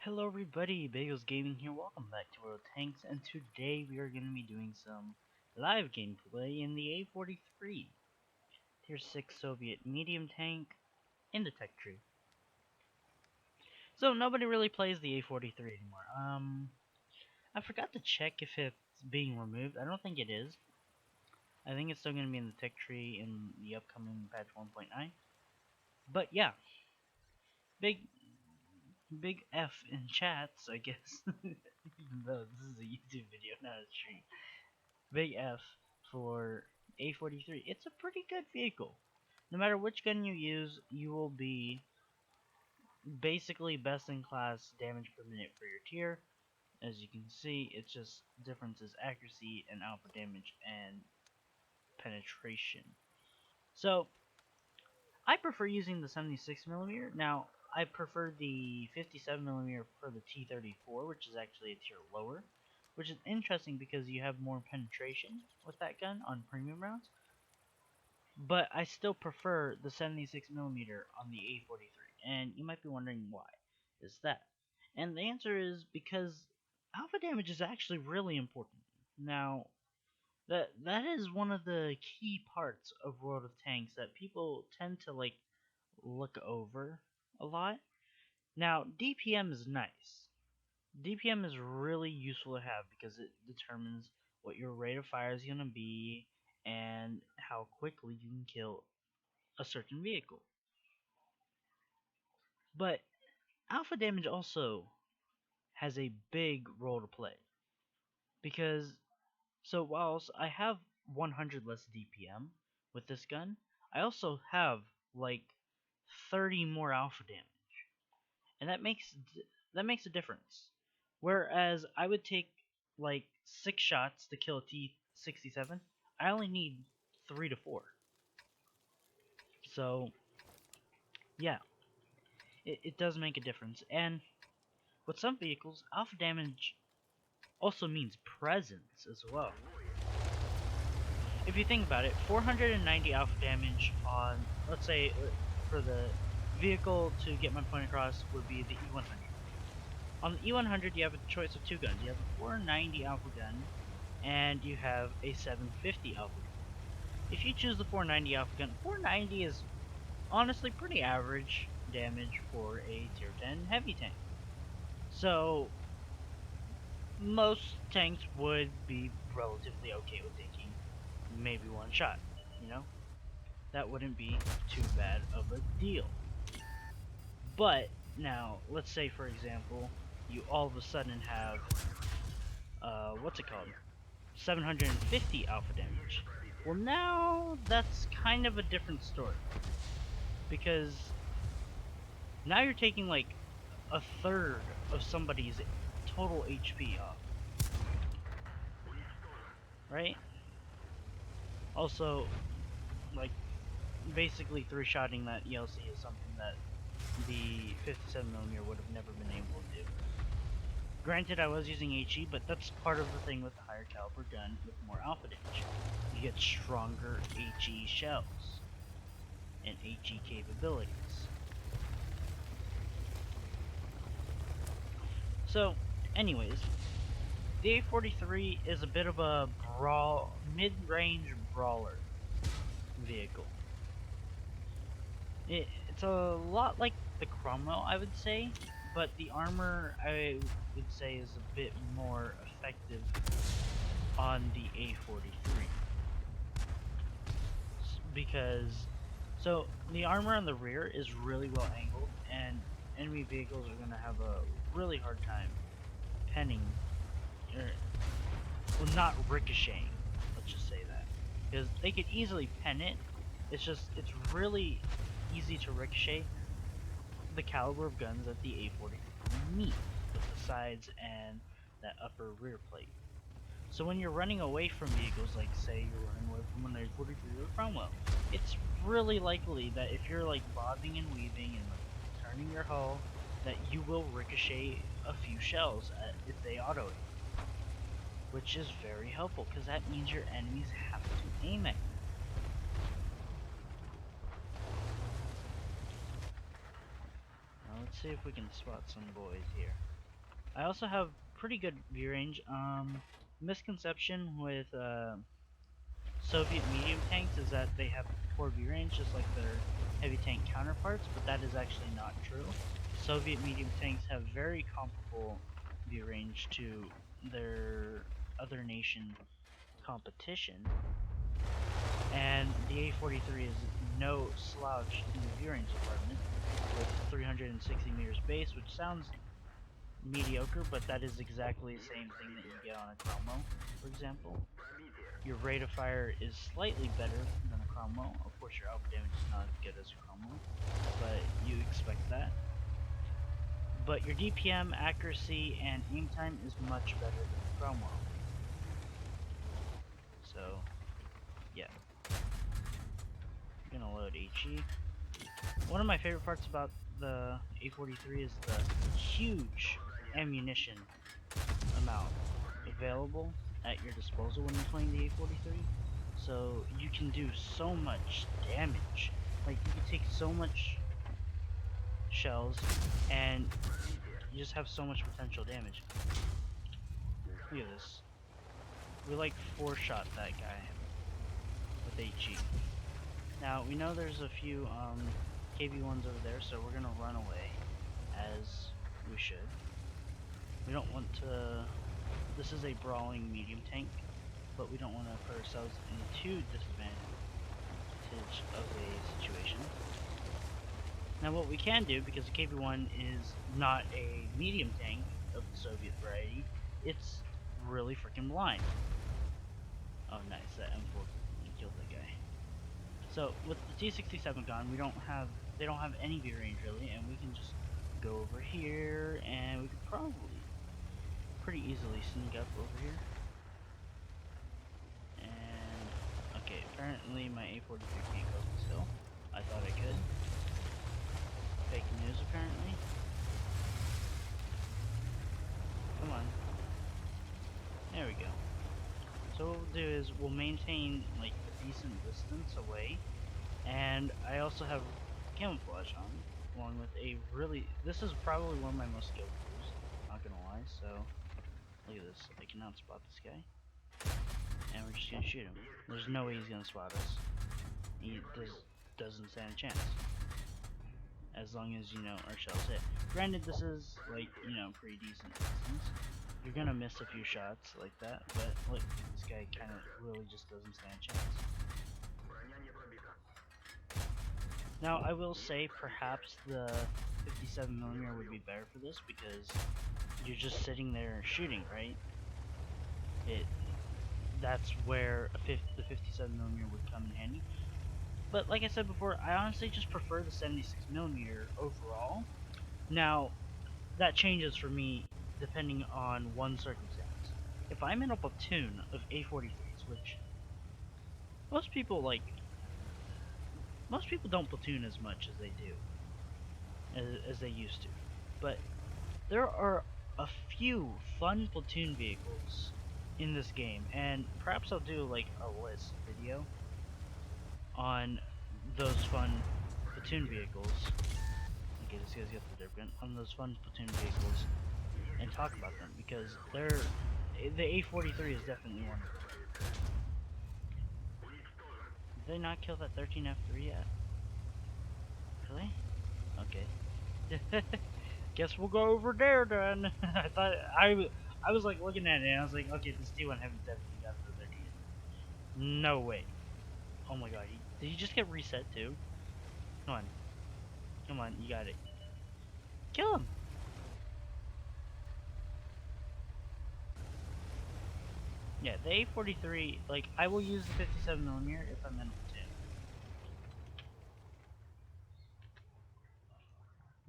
Hello everybody, Bagels Gaming here, welcome back to World of Tanks, and today we are going to be doing some live gameplay in the A-43, Tier 6 Soviet medium tank in the tech tree. So nobody really plays the A-43 anymore. I forgot to check if it's being removed. I don't think it is. I think it's still going to be in the tech tree in the upcoming patch 1.9. But yeah, big big F in chats, I guess. Even though this is a YouTube video, not a stream. Big F for A-43. It's a pretty good vehicle. No matter which gun you use, you will be basically best in class damage per minute for your tier. As you can see, it's just difference is accuracy and alpha damage and penetration. So, I prefer using the 76mm. Now, I prefer the 57mm for the T-34, which is actually a tier lower, which is interesting because you have more penetration with that gun on premium rounds. But I still prefer the 76mm on the A-43, and you might be wondering why is that. And the answer is because alpha damage is actually really important. Now, that is one of the key parts of World of Tanks that people tend to look over a lot. Now, DPM is nice. DPM is really useful to have because it determines what your rate of fire is going to be and how quickly you can kill a certain vehicle. But alpha damage also has a big role to play because whilst I have 100 less DPM with this gun, I also have like 30 more alpha damage, and that makes a difference. Whereas I would take like 6 shots to kill a T-67, I only need 3 to 4. So yeah, it does make a difference. And with some vehicles, alpha damage also means presence as well. If you think about it, 490 alpha damage on, let's say, for the vehicle to get my point across would be the E100. On the E100, you have a choice of two guns. You have a 490 alpha gun, and you have a 750 alpha gun. If you choose the 490 alpha gun, 490 is honestly pretty average damage for a tier 10 heavy tank. So, most tanks would be relatively okay with taking maybe one shot, you know? That wouldn't be too bad of a deal. But, now, let's say for example, you all of a sudden have, what's it called? 750 alpha damage. Well, now, that's kind of a different story. Because, now you're taking like a third of somebody's total HP off. Right? Also, like, basically 3-shotting that ELC is something that the 57mm would have never been able to do. Granted, I was using HE, but that's part of the thing with the higher caliber gun with more alpha damage. You get stronger HE shells and HE capabilities. So, anyways, the A-43 is a bit of a mid-range brawler vehicle. It's a lot like the Cromwell, I would say, but the armor, I would say, is a bit more effective on the A-43. Because, so, the armor on the rear is really well angled, and enemy vehicles are going to have a really hard time penning, well, not ricocheting, let's just say that. Because they could easily pen it, it's really easy to ricochet the caliber of guns that the A-43 meet, with the sides and that upper rear plate. So when you're running away from vehicles, like say you're running away from an A-43 or Cromwell, it's really likely that if you're like bobbing and weaving and like, turning your hull, that you will ricochet a few shells if they auto it. Which is very helpful, because that means your enemies have to aim at you. Now let's see if we can spot some boys here. I also have pretty good view range. Misconception with Soviet medium tanks is that they have poor view range, just like their heavy tank counterparts, but that is actually not true. Soviet medium tanks have very comparable view range to their other nation competition, and the A-43 is no slouch in the view range department with 360 meters base, which sounds mediocre, but that is exactly the same thing that you get on a Chromo, for example. Your rate of fire is slightly better than a Chromo. Of course, your alpha damage is not as good as a Chromo, but you expect that. But your DPM, accuracy, and aim time is much better than the Chromo. So, yeah. I'm gonna load HE. One of my favorite parts about the A-43 is the huge ammunition amount available at your disposal when you're playing the A-43. So you can do so much damage. Like, you can take so much shells and you just have so much potential damage. Look at this. We like 4-shot that guy with HE. Now, we know there's a few KV-1s over there, so we're gonna run away, as we should. We don't want to... This is a brawling medium tank, but we don't want to put ourselves in too disadvantage of a situation. Now what we can do, because the KV-1 is not a medium tank of the Soviet variety, it's really freaking blind. Oh nice, that M4 killed that guy. So with the T-67 gun, they don't have any view range really, and we can just go over here, and we could probably pretty easily sneak up over here. And okay, apparently my A-43 can't go this hill. I thought I could. Fake news apparently. Come on. There we go. So what we'll do is we'll maintain like a decent distance away, and I also have camouflage on, along with a really... This is probably one of my most skilled crews, not gonna lie, so look at this. I can outspot this guy. And we're just gonna shoot him. There's no way he's gonna spot us. He doesn't stand a chance. As long as, you know, our shells hit. Granted, this is, like, you know, pretty decent distance. You're gonna miss a few shots like that, but look, this guy kind of really just doesn't stand a chance. Now, I will say perhaps the 57mm would be better for this because you're just sitting there shooting, right? That's where the 57mm would come in handy. But like I said before, I honestly just prefer the 76mm overall. Now, that changes for me depending on one circumstance. If I'm in a platoon of A-43s, which most people don't platoon as much as they do, as they used to. But there are a few fun platoon vehicles in this game, and perhaps I'll do like a list video on those fun platoon vehicles. Okay, this guy's got the different on those fun platoon vehicles and talk about them because the A-43 is definitely one of them. Did they not kill that 13F3 yet? Really? Okay. Guess we'll go over there then. I thought I was like looking at it and I was like, okay, this T1 haven't definitely got the 13. No way. Oh my god, did he just get reset too? Come on. Come on, you got it. Kill him! Yeah, the A-43, like, I will use the 57mm if I'm in a platoon.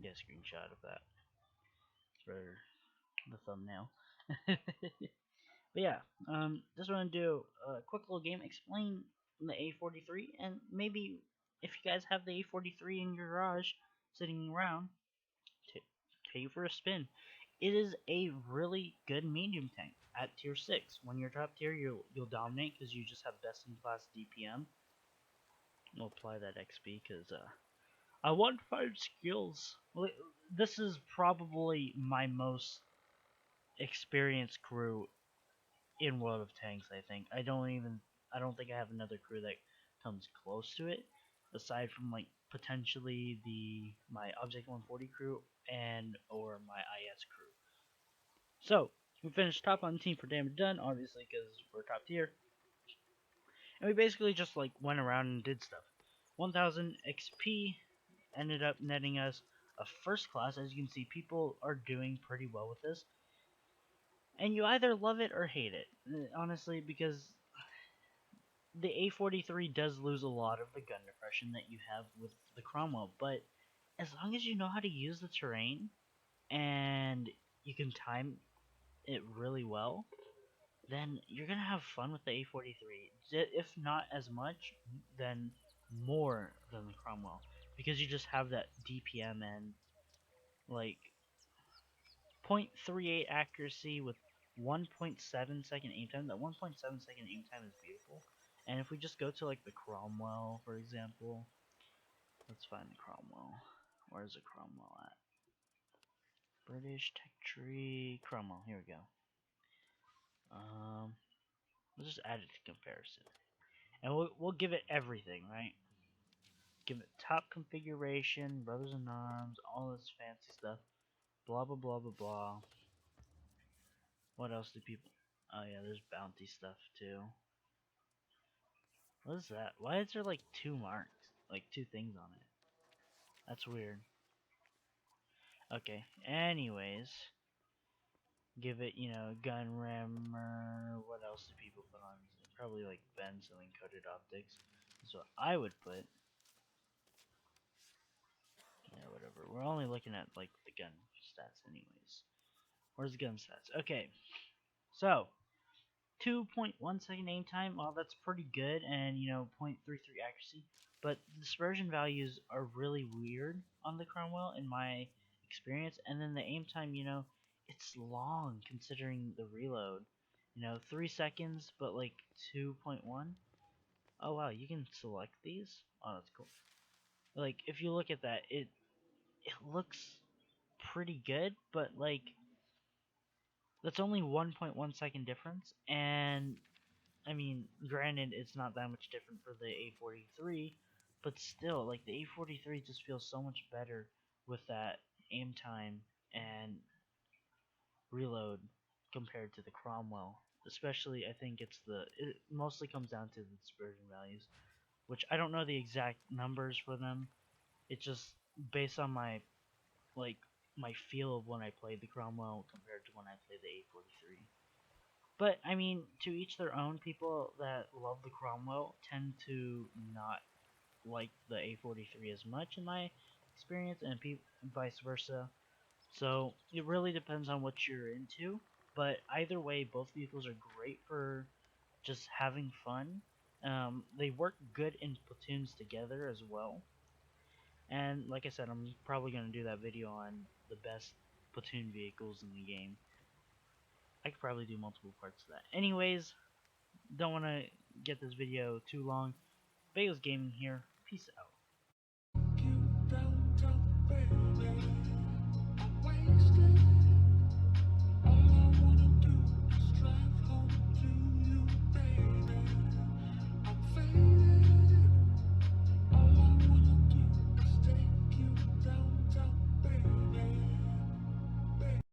Get a screenshot of that for the thumbnail. But yeah, just want to do a quick little game, explain the A-43, and maybe if you guys have the A-43 in your garage sitting around, take it for a spin. It is a really good medium tank at tier 6. When you're top tier, you'll dominate because you just have best in class DPM. We'll apply that XP because I want 5 skills. This is probably my most experienced crew in World of Tanks. I don't think I have another crew that comes close to it, aside from like potentially the my Object 140 crew and or my IS crew. So we finished top on the team for damage done, obviously because we're top tier, and we basically just like went around and did stuff. 1000 XP ended up netting us a first class. As you can see, people are doing pretty well with this, and you either love it or hate it, honestly, because the A-43 does lose a lot of the gun depression that you have with the Cromwell, but as long as you know how to use the terrain and you can time it really well, then you're gonna have fun with the A-43. If not as much, then more than the Cromwell, because you just have that DPM and like 0.38 accuracy with 1.7-second aim time. That 1.7-second aim time is beautiful. And if we just go to like the Cromwell, for example, let's find the Cromwell. Where's the Cromwell at? British Tech Tree Cromwell. Here we go. Let's just add it to comparison, and we'll give it everything, right? Give it top configuration, brothers in arms, all this fancy stuff. Blah blah blah blah blah. What else do people? Oh yeah, there's bounty stuff too. What is that? Why is there like two marks? Like two things on it? That's weird. Okay, anyways. Give it, gun rammer. What else do people put on? Probably like vents and coated optics. So I would put. Yeah, whatever. We're only looking at like the gun stats anyways. Where's the gun stats? Okay. So 2.1-second aim time, well, that's pretty good, and 0.33 accuracy. But the dispersion values are really weird on the Cromwell in my experience, and then the aim time, it's long considering the reload. 3 seconds, but like 2.1. Oh wow, you can select these. Oh, that's cool. Like if you look at that, it looks pretty good, but like that's only 1.1-second difference, and I mean, granted, it's not that much different for the A-43, but still, like, the A-43 just feels so much better with that aim time and reload compared to the Cromwell. Especially, I think it mostly comes down to the dispersion values, which I don't know the exact numbers for them. It's just based on like, my feel of when I played the Cromwell compared to when I played the A-43. But I mean, to each their own. People that love the Cromwell tend to not like the A-43 as much, in my experience, and vice versa. So it really depends on what you're into. But either way, both vehicles are great for just having fun. They work good in platoons together as well. And like I said, I'm probably going to do that video on the best platoon vehicles in the game. I could probably do multiple parts of that. Anyways, don't want to get this video too long. Bagels Gaming here. Peace out.